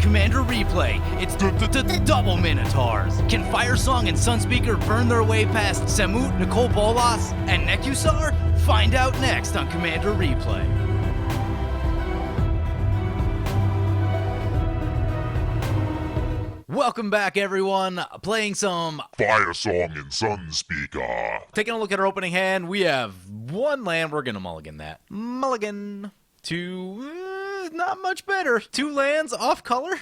Commander Replay. It's the double Minotaurs. Can Firesong and Sunspeaker burn their way past Samut, Nicol Bolas, and Nekusar? Find out next on Commander Replay. Welcome back, everyone. Playing some FIRESONG and SUNSPEAKER. Taking a look at our opening hand, we have one land. We're going to mulligan that. Mulligan. Two, not much better. Two lands off color.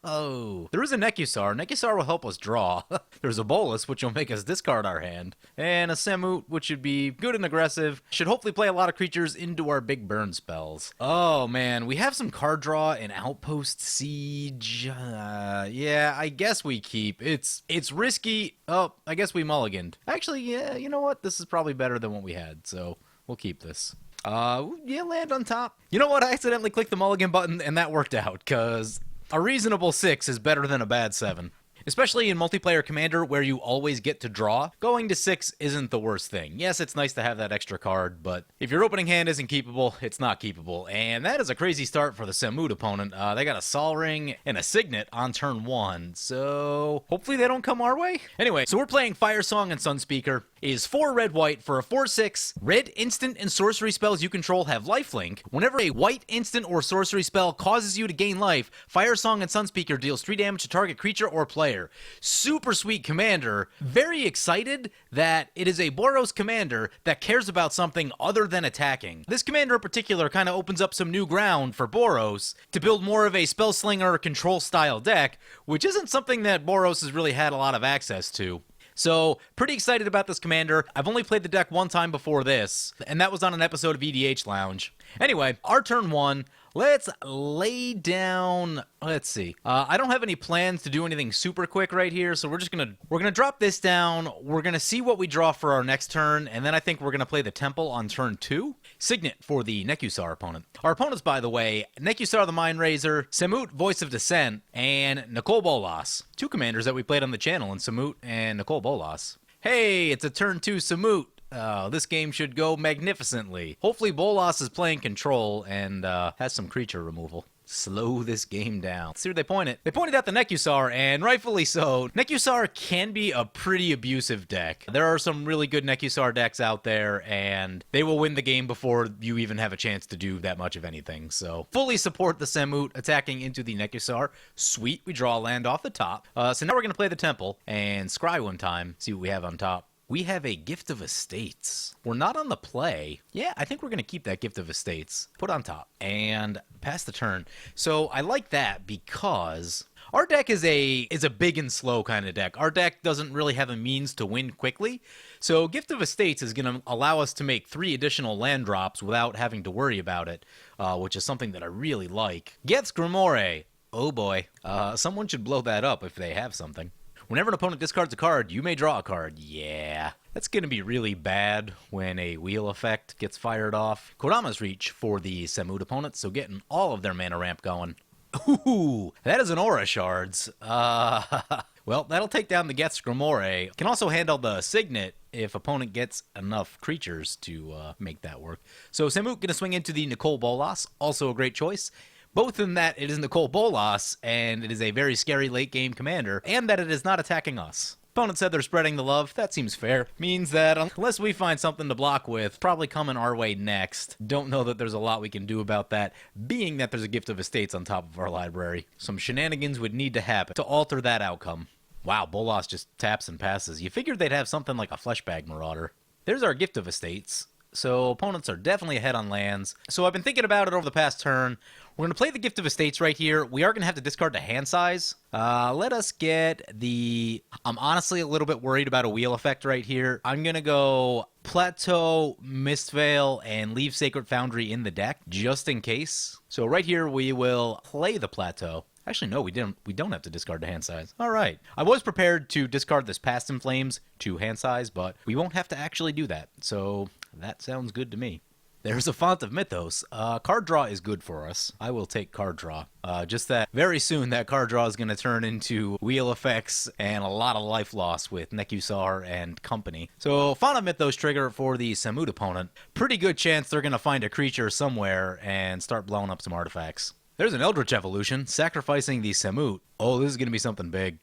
Oh, there is a Nekusar. Nekusar will help us draw. There's a Bolas, which will make us discard our hand. And a Samut, which should be good and aggressive. Should hopefully play a lot of creatures into our big burn spells. Oh, man. We have some card draw and Outpost Siege. Yeah, I guess we keep. It's risky. Oh, I guess we mulliganed. Actually, yeah, you know what? This is probably better than what we had, so we'll keep this. Yeah, land on top. You know what? I accidentally clicked the mulligan button, and that worked out, because a reasonable 6 is better than a bad 7. Especially in multiplayer Commander, where you always get to draw, going to 6 isn't the worst thing. Yes, it's nice to have that extra card, but if your opening hand isn't keepable, it's not keepable. And that is a crazy start for the Samut opponent. They got a Sol Ring and a Signet on turn 1, so hopefully they don't come our way. Anyway, so we're playing Firesong and Sunspeaker. It is 4 red-white for a 4/6. Red instant and sorcery spells you control have lifelink. Whenever a white instant or sorcery spell causes you to gain life, Firesong and Sunspeaker deals 3 damage to target creature or player. Super sweet commander. Very excited that it is a Boros commander that cares about something other than attacking. This commander in particular kind of opens up some new ground for Boros to build more of a Spellslinger control style deck, which isn't something that Boros has really had a lot of access to. So, pretty excited about this commander. I've only played the deck one time before this, and that was on an episode of EDH Lounge. Anyway, our turn 1. Let's lay down, let's see. I don't have any plans to do anything super quick right here, so we're gonna drop this down. We're gonna see what we draw for our next turn, and then I think we're gonna play the Temple on turn 2. Signet for the Nekusar opponent. Our opponents, by the way, Nekusar the Mindraiser, Samut Voice of Dissent, and Nicol Bolas. 2 commanders that we played on the channel in Samut and Nicol Bolas. Hey, it's a turn 2 Samut. This game should go magnificently. Hopefully Bolas is playing control and has some creature removal. Slow this game down. Let's see where they pointed. They pointed at the Nekusar, and rightfully so. Nekusar can be a pretty abusive deck. There are some really good Nekusar decks out there, and they will win the game before you even have a chance to do that much of anything. So, fully support the Samut attacking into the Nekusar. Sweet, we draw a land off the top. So now we're going to play the Temple and scry one time, see what we have on top. We have a Gift of Estates. We're not on the play. Yeah, I think we're going to keep that Gift of Estates. Put on top. And pass the turn. So I like that because our deck is a big and slow kind of deck. Our deck doesn't really have a means to win quickly. So Gift of Estates is going to allow us to make 3 additional land drops without having to worry about it, which is something that I really like. Geth's Grimoire. Oh boy. Someone should blow that up if they have something. Whenever an opponent discards a card, you may draw a card. Yeah, that's going to be really bad when a wheel effect gets fired off. Kodama's Reach for the Samut opponent, so getting all of their mana ramp going. Ooh, that is an Aura Shards. Well, that'll take down the Geth's Grimoire. Can also handle the Signet if opponent gets enough creatures to make that work. So Samut going to swing into the Nicol Bolas, also a great choice. Both in that it is Nicol Bolas, and it is a very scary late-game commander, and that it is not attacking us. Opponent said they're spreading the love. That seems fair. Means that unless we find something to block with, probably coming our way next. Don't know that there's a lot we can do about that, being that there's a Gift of Estates on top of our library. Some shenanigans would need to happen to alter that outcome. Wow, Bolas just taps and passes. You figured they'd have something like a Fleshbag Marauder. There's our Gift of Estates. So opponents are definitely ahead on lands. So I've been thinking about it over the past turn. We're going to play the Gift of Estates right here. We are going to have to discard the hand size. Let us get the... I'm honestly a little bit worried about a wheel effect right here. I'm going to go Plateau, Mistveil, and leave Sacred Foundry in the deck, just in case. So right here, we will play the Plateau. Actually, no, we don't have to discard the hand size. All right. I was prepared to discard this Past in Flames to hand size, but we won't have to actually do that. So that sounds good to me. There's a Font of Mythos. Card draw is good for us. I will take card draw. Just that very soon that card draw is going to turn into wheel effects and a lot of life loss with Nekusar and company. So Font of Mythos trigger for the Samut opponent. Pretty good chance they're going to find a creature somewhere and start blowing up some artifacts. There's an Eldritch Evolution, sacrificing the Samut. Oh, this is going to be something big.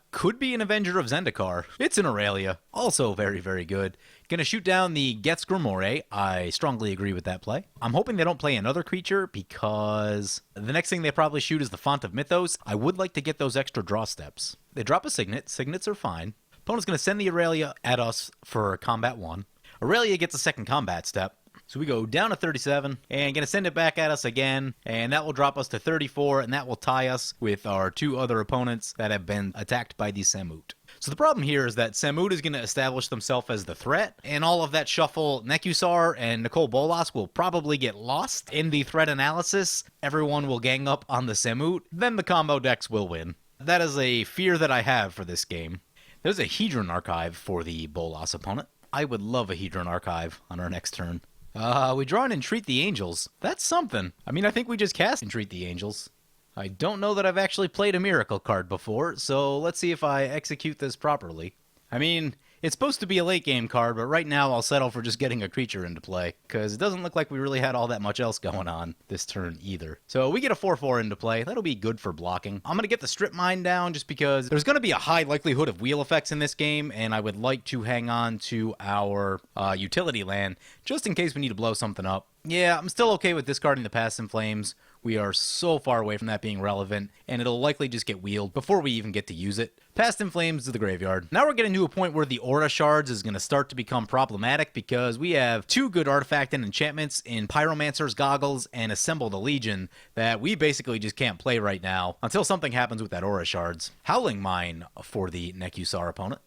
Could be an Avenger of Zendikar. It's an Aurelia. Also very, very good. Gonna shoot down the Geth's Grimoire. I strongly agree with that play. I'm hoping they don't play another creature because the next thing they probably shoot is the Font of Mythos. I would like to get those extra draw steps. They drop a Signet. Signets are fine. Opponent's gonna send the Aurelia at us for combat 1. Aurelia gets a second combat step. So we go down to 37, and going to send it back at us again, and that will drop us to 34, and that will tie us with our 2 other opponents that have been attacked by the Samut. So the problem here is that Samut is going to establish themselves as the threat, and all of that shuffle, Nekusar and Nicol Bolas will probably get lost in the threat analysis. Everyone will gang up on the Samut, then the combo decks will win. That is a fear that I have for this game. There's a Hedron Archive for the Bolas opponent. I would love a Hedron Archive on our next turn. We draw an Entreat the Angels. That's something. I mean, I think we just cast Entreat the Angels. I don't know that I've actually played a Miracle card before, so let's see if I execute this properly. I mean, it's supposed to be a late game card, but right now I'll settle for just getting a creature into play, because it doesn't look like we really had all that much else going on this turn either. So we get a 4/4 into play. That'll be good for blocking. I'm going to get the Strip Mine down just because there's going to be a high likelihood of wheel effects in this game, and I would like to hang on to our utility land just in case we need to blow something up. Yeah, I'm still okay with discarding the Past in Flames. We are so far away from that being relevant, and it'll likely just get wheeled before we even get to use it. Past in Flames to the graveyard. Now we're getting to a point where the Aura Shards is going to start to become problematic because we have 2 good artifact and enchantments in Pyromancer's Goggles and Assemble the Legion that we basically just can't play right now until something happens with that Aura Shards. Howling Mine for the Nekusar opponent.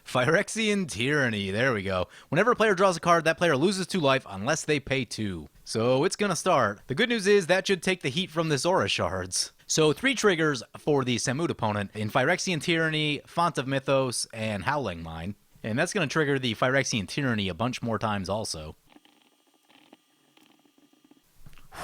Phyrexian Tyranny, there we go. Whenever a player draws a card, that player loses 2 life unless they pay 2. So it's gonna start. The good news is that should take the heat from this Aura Shards. So 3 triggers for the Samut opponent in Phyrexian Tyranny, Font of Mythos, and Howling Mine. And that's gonna trigger the Phyrexian Tyranny a bunch more times also.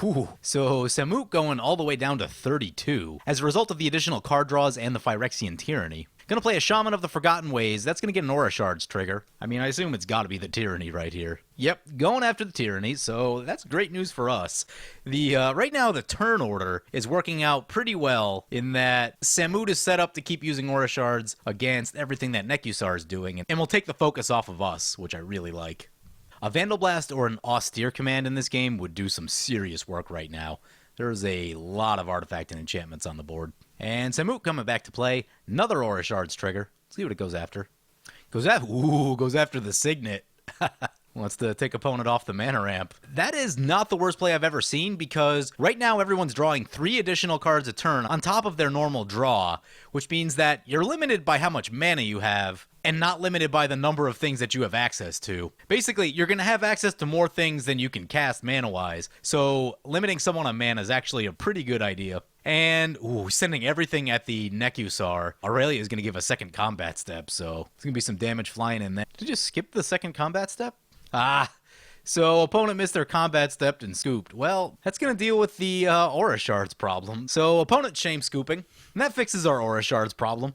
Whew. So Samut going all the way down to 32 as a result of the additional card draws and the Phyrexian Tyranny. Gonna play a Shaman of the Forgotten Ways. That's gonna get an Aura Shards trigger. I mean, I assume it's gotta be the Tyranny right here. Yep, going after the Tyranny, so that's great news for us. Right now, the turn order is working out pretty well in that Samut is set up to keep using Aura Shards against everything that Nekusar is doing, and will take the focus off of us, which I really like. A Vandal Blast or an Austere Command in this game would do some serious work right now. There's a lot of artifact and enchantments on the board. And Samut coming back to play. Another Aura Shards trigger. Let's see what it goes after. Goes after the Signet. Wants to take opponent off the mana ramp. That is not the worst play I've ever seen because right now everyone's drawing 3 additional cards a turn on top of their normal draw, which means that you're limited by how much mana you have and not limited by the number of things that you have access to. Basically, you're going to have access to more things than you can cast mana-wise, so limiting someone on mana is actually a pretty good idea. And, sending everything at the Nekusar. Aurelia is going to give a second combat step, so there's going to be some damage flying in there. Did you just skip the second combat step? So opponent missed their combat step and scooped. Well, that's going to deal with the Aura Shards problem. So opponent shame scooping, and that fixes our Aura Shards problem.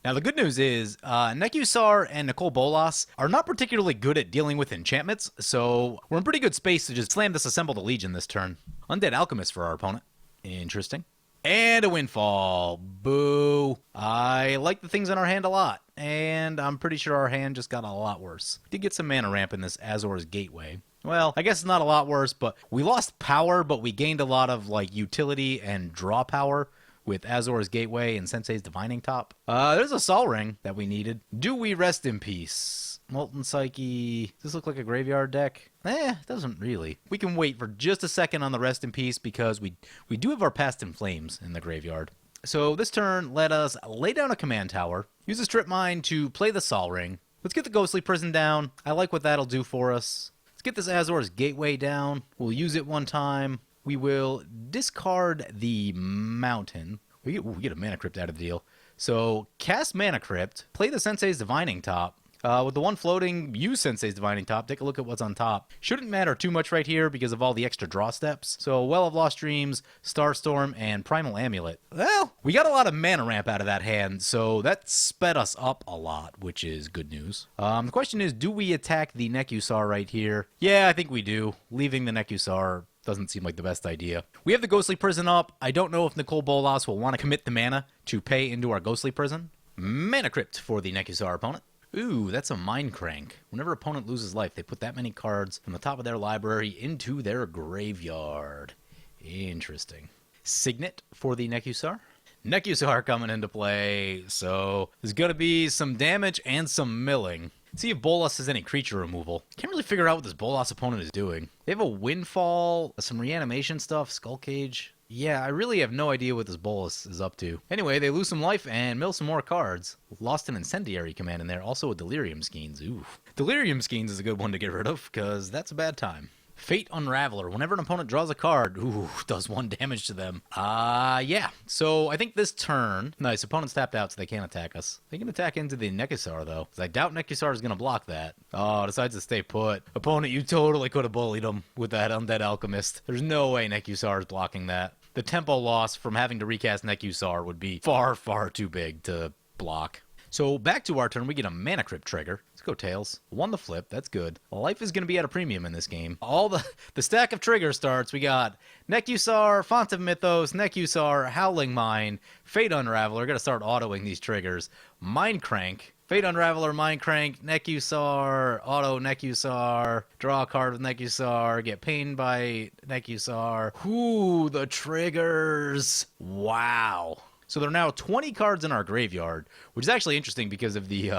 Now the good news is, Nekusar and Nicol Bolas are not particularly good at dealing with enchantments, so we're in pretty good space to just slam this Assemble the Legion this turn. Undead Alchemist for our opponent. Interesting. And a Windfall. Boo. I like the things in our hand a lot, and I'm pretty sure our hand just got a lot worse. We did get some mana ramp in this Azor's Gateway. Well, I guess it's not a lot worse, but we lost power, but we gained a lot of utility and draw power with Azor's Gateway and Sensei's Divining Top. There's a Sol Ring that we needed. Do we rest in peace? Molten Psyche. Does this look like a graveyard deck? It doesn't really. We can wait for just a second on the rest in peace because we do have our Past in Flames in the graveyard. So this turn, let us lay down a command tower, use a Strip Mine to play the Sol Ring. Let's get the Ghostly Prison down. I like what that'll do for us. Let's get this Azor's Gateway down. We'll use it one time. We will discard the Mountain. We get a Mana Crypt out of the deal. So cast Mana Crypt, play the Sensei's Divining Top. With the one floating, use Sensei's Divining Top. Take a look at what's on top. Shouldn't matter too much right here because of all the extra draw steps. So Well of Lost Dreams, Starstorm, and Primal Amulet. Well, we got a lot of mana ramp out of that hand, so that sped us up a lot, which is good news. The question is, do we attack the Nekusar right here? Yeah, I think we do. Leaving the Nekusar Doesn't seem like the best idea. We have the Ghostly Prison up. I don't know if Nicol Bolas will want to commit the mana to pay into our Ghostly Prison. Mana Crypt for the Nekusar opponent. Ooh, that's a Mind Crank. Whenever opponent loses life, they put that many cards from the top of their library into their graveyard. Interesting. Signet for the Nekusar. Nekusar coming into play, so there's going to be some damage and some milling. See if Bolas has any creature removal. Can't really figure out what this Bolas opponent is doing. They have a Windfall, some reanimation stuff, Skull Cage. Yeah, I really have no idea what this Bolas is up to. Anyway, they lose some life and mill some more cards. Lost an Incendiary command in there, also a Delirium Skeins. Ooh. Delirium Skeins is a good one to get rid of, because that's a bad time. Fate Unraveler. Whenever an opponent draws a card, ooh, does 1 damage to them. Yeah. So I think this turn, nice, opponent's tapped out so they can't attack us. They can attack into the Nekusar, though, because I doubt Nekusar is going to block that. Oh, decides to stay put. Opponent, you totally could have bullied him with that Undead Alchemist. There's no way Nekusar is blocking that. The tempo loss from having to recast Nekusar would be far, far too big to block. So back to our turn, we get a Mana Crypt trigger. Let's go Tails. 1 the flip, that's good. Life is going to be at a premium in this game. All the stack of triggers starts. We got Nekusar, Font of Mythos, Nekusar, Howling Mine, Fate Unraveler. Got to start autoing these triggers. Mind Crank. Fate Unraveler, Mind Crank, Nekusar, Auto Nekusar, draw a card with Nekusar, get pained by Nekusar. Ooh, the triggers. Wow. So there are now 20 cards in our graveyard, which is actually interesting because of the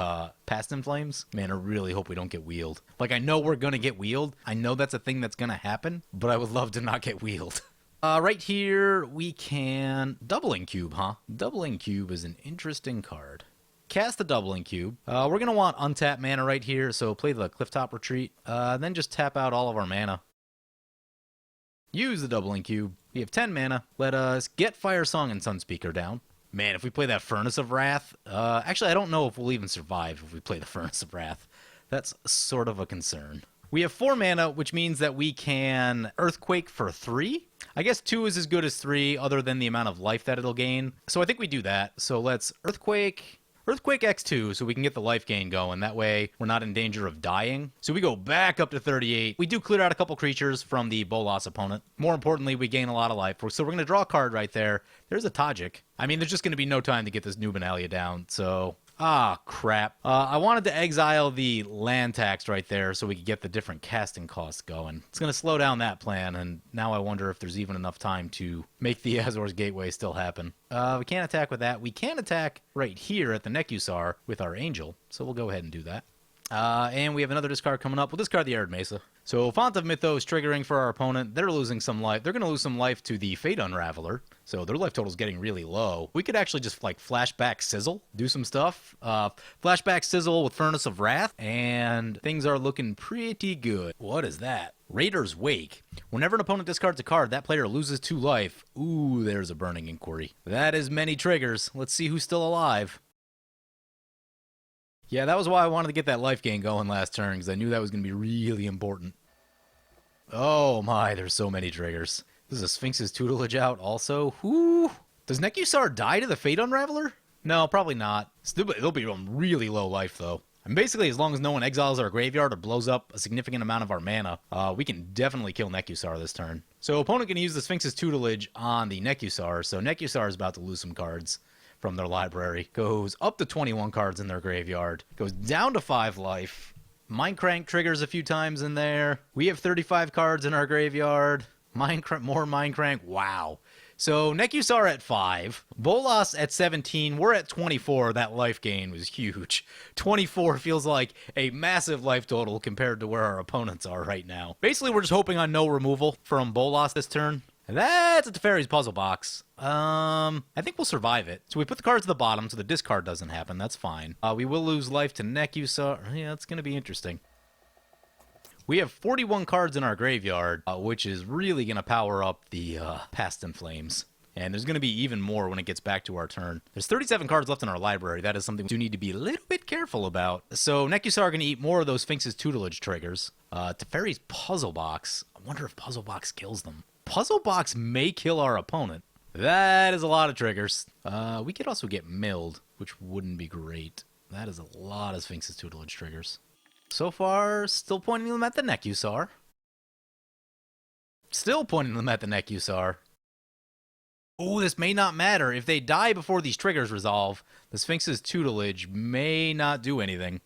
Past in Flames. Man, I really hope we don't get wheeled. Like, I know we're going to get wheeled. I know that's a thing that's going to happen, but I would love to not get wheeled. Right here, we can... Doubling Cube, huh? Doubling Cube is an interesting card. Cast the Doubling Cube. We're going to want untapped mana right here, so play the Clifftop Retreat. Then just tap out all of our mana. Use the Doubling Cube. We have 10 mana. Let us get FIRESONG and SUNSPEAKER down. Man, if we play that Furnace of Wrath... actually, I don't know if we'll even survive if we play the Furnace of Wrath. That's sort of a concern. We have 4 mana, which means that we can Earthquake for 3. I guess 2 is as good as 3, other than the amount of life that it'll gain. So I think we do that. So let's Earthquake X2 so we can get the life gain going. That way we're not in danger of dying. So we go back up to 38. We do clear out a couple creatures from the Bolas opponent. More importantly, we gain a lot of life. So we're going to draw a card right there. There's a Tajik. I mean, there's just going to be no time to get this Nubenalia down. So... ah, crap. I wanted to exile the land tax right there so we could get the different casting costs going. It's going to slow down that plan, and now I wonder if there's even enough time to make the Azor's Gateway still happen. We can't attack with that. We can attack right here at the Nekusar with our Angel, so we'll go ahead and do that. And we have another discard coming up. We'll discard the Arid Mesa. So Font of Mythos triggering for our opponent. They're losing some life. They're going to lose some life to the Fate Unraveler. So their life total's getting really low. We could actually just like Flashback Sizzle, do some stuff. Flashback Sizzle with Furnace of Wrath. And things are looking pretty good. What is that? Raider's Wake. Whenever an opponent discards a card, that player loses 2 life. Ooh, there's a Burning Inquiry. That is many triggers. Let's see who's still alive. Yeah, that was why I wanted to get that life gain going last turn, because I knew that was going to be really important. Oh my, there's so many triggers. This is a Sphinx's Tutelage out also. Whoo! Does Nekusar die to the Fate Unraveler? No, probably not. It'll be on really low life, though. And basically, as long as no one exiles our graveyard or blows up a significant amount of our mana, we can definitely kill Nekusar this turn. So opponent can use the Sphinx's Tutelage on the Nekusar, so Nekusar is about to lose some cards from their library. Goes up to 21 cards in their graveyard. Goes down to 5 life. Mind Crank triggers a few times in there. We have 35 cards in our graveyard. More Mind Crank. Wow. So Nekusar at 5. Bolas at 17. We're at 24. That life gain was huge. 24 feels like a massive life total compared to where our opponents are right now. Basically, we're just hoping on no removal from Bolas this turn. And that's a Teferi's Puzzle Box. I think we'll survive it. So we put the cards at the bottom so the discard doesn't happen. That's fine. We will lose life to Nekusar. Yeah, it's going to be interesting. We have 41 cards in our graveyard, which is really going to power up the Past in Flames. And there's going to be even more when it gets back to our turn. There's 37 cards left in our library. That is something we do need to be a little bit careful about. So Nekusar are going to eat more of those Sphinx's Tutelage triggers. Teferi's Puzzle Box. I wonder if Puzzle Box kills them. Puzzle Box may kill our opponent. That is a lot of triggers. We could also get milled, which wouldn't be great. That is a lot of Sphinx's Tutelage triggers. So far, still pointing them at the Nekusar. Still pointing them at the Nekusar. Oh, this may not matter. If they die before these triggers resolve, the Sphinx's tutelage may not do anything.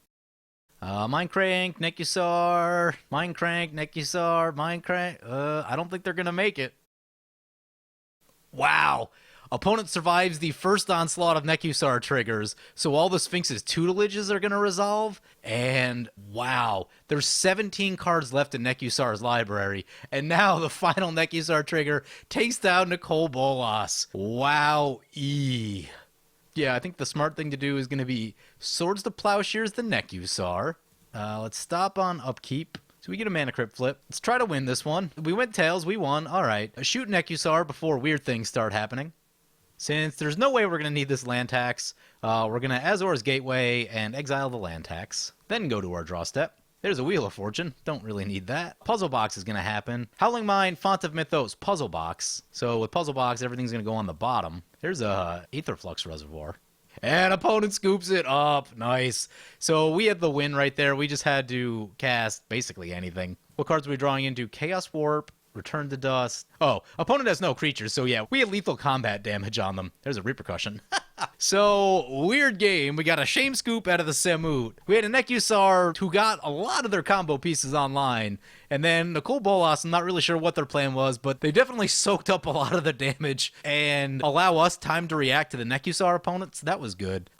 Mind Crank, Nekusar, Mind Crank, Nekusar, Mind Crank. I don't think they're going to make it. Wow. Opponent survives the first onslaught of Nekusar triggers, so all the Sphinx's tutelages are going to resolve. And wow, there's 17 cards left in Nekusar's library, and now the final Nekusar trigger takes down Nicol Bolas. Wow-ee. Yeah, I think the smart thing to do is going to be Swords to Plowshares the Nekusar. Let's stop on upkeep. So we get a mana crypt flip. Let's try to win this one. We went tails, we won. All right. Shoot Nekusar before weird things start happening. Since there's no way we're going to need this land tax, we're going to Azor's Gateway and exile the land tax. Then go to our draw step. There's a Wheel of Fortune. Don't really need that. Puzzle Box is going to happen. Howling Mine, Font of Mythos, Puzzle Box. So with Puzzle Box, everything's going to go on the bottom. There's a Aetherflux Reservoir. And opponent scoops it up. Nice. So we had the win right there. We just had to cast basically anything. What cards are we drawing into? Chaos Warp, Return to Dust. Oh, opponent has no creatures, so yeah, we had lethal combat damage on them. There's a repercussion. So, weird game. We got a Shame Scoop out of the Samut. We had a Nekusar who got a lot of their combo pieces online. And then Nicol Bolas, I'm not really sure what their plan was, but they definitely soaked up a lot of the damage and allow us time to react to the Nekusar opponents. That was good.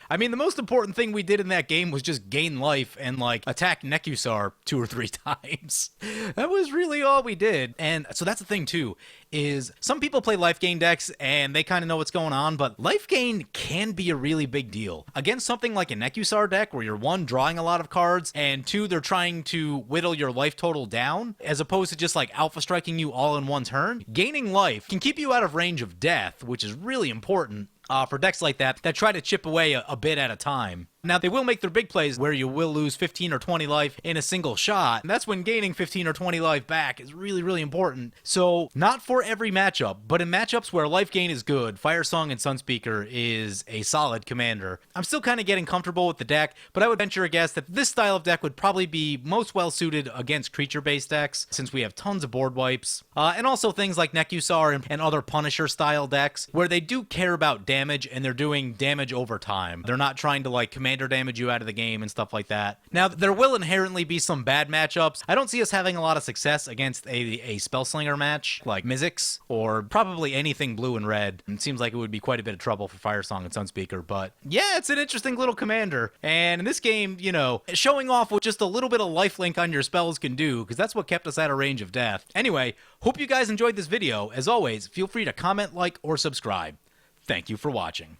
I mean, the most important thing we did in that game was just gain life and, like, attack Nekusar 2 or 3 times. That was really all we did. And so that's the thing, too, is some people play life gain decks and they kind of know what's going on, but life gain can be a really big deal. Against something like a Nekusar deck where you're, 1, drawing a lot of cards, and 2, they're trying to whittle your life total down, as opposed to just, like, alpha striking you all in one turn, gaining life can keep you out of range of death, which is really important. For decks like that try to chip away a bit at a time. Now, they will make their big plays where you will lose 15 or 20 life in a single shot, and that's when gaining 15 or 20 life back is really, really important. So, not for every matchup, but in matchups where life gain is good, FIRESONG and SUNSPEAKER is a solid commander. I'm still kind of getting comfortable with the deck, but I would venture a guess that this style of deck would probably be most well-suited against creature-based decks, since we have tons of board wipes, and also things like Nekusar and other Punisher-style decks, where they do care about damage, and they're doing damage over time. They're not trying to, like, commander damage you out of the game and stuff like that. Now, there will inherently be some bad matchups. I don't see us having a lot of success against a Spellslinger match like Mizzix or probably anything blue and red. It seems like it would be quite a bit of trouble for FIRESONG and SUNSPEAKER, but yeah, it's an interesting little commander. And in this game, you know, showing off what just a little bit of lifelink on your spells can do, because that's what kept us out of range of death. Anyway, hope you guys enjoyed this video. As always, feel free to comment, like, or subscribe. Thank you for watching.